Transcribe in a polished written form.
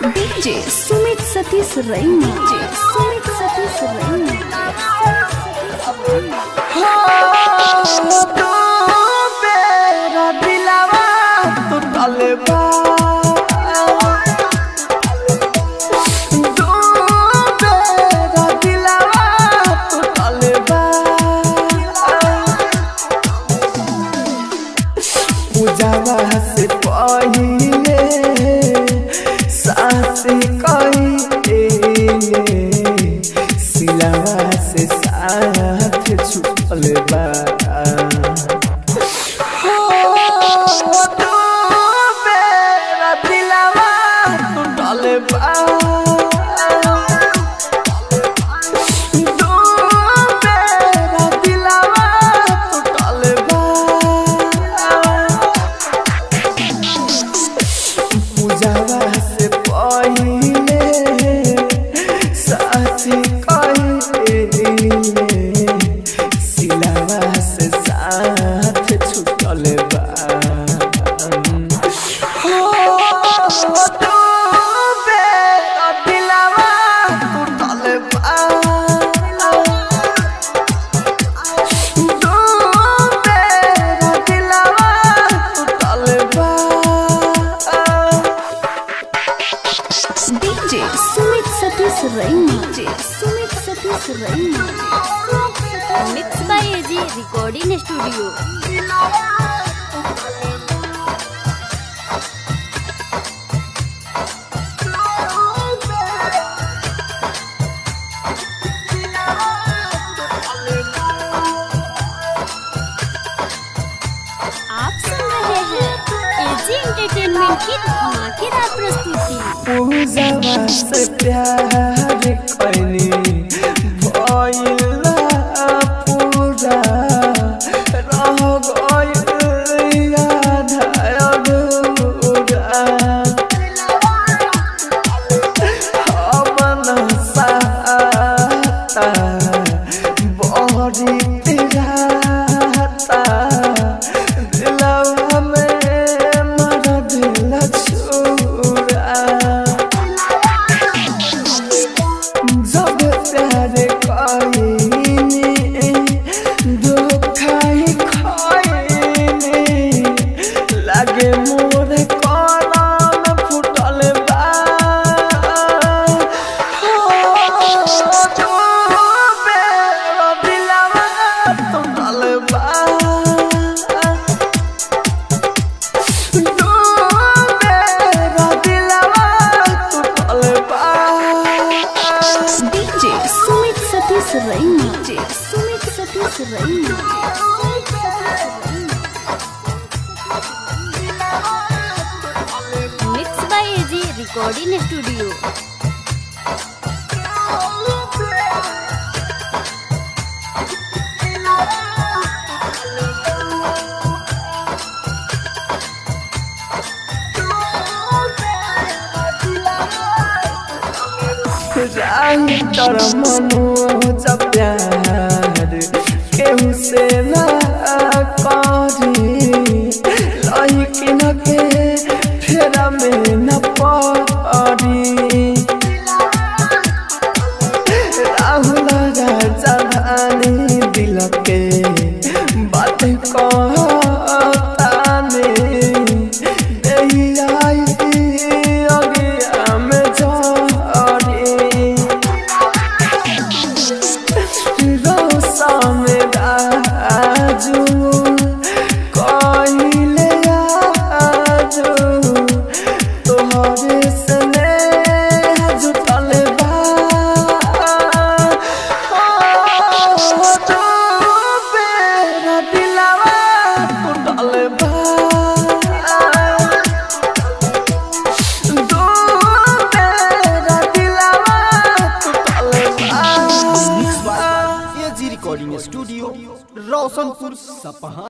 DJ Sumit Satish रैना सुमित सतीश रैना। तो मेरा दिलवा तो तलबा पूजावा से पहिले सास कहिले सिलावा से साथ छुपल बा। तो मेरा दिलवा टूटल बा। डीजे सुमित सतीश रैना Sumit Satish Raina. Mix by AG recording studio. आप सुन रहे हैं एजी एंटरटेनमेंट की धमाकेदार प्रस्तुति। पूजावा से प्यार कइनी भइला पूरा रह गइल आधा अधूरा। हमन साता बड़ी पिराता दिलवा में मर दिल छुरा। जब प्यार कइनी धोखा खइनी लागे मोर कलम फुटल बा। तो मेरा दिलवा टूटल बा। डीजे सुमित सतीश रैना Sumit Satish Raina. Mix by AG recording studio. तर मनो जब प्यार केहू से ना करी लइकिन के फेरा में न पड़ी। राहुल राजा धानी दिल के बात कहतानी देही आई अगिया में जड़ी। रोशन राजू कहिले आजू तोहरे स्नेह जुटल बा। तो मेरा दिलवा टूटल बा। तो मेरा दिलवा टूटल बा। एजी रिकॉर्डिंग स्टूडियो रोशनपुर सपहा।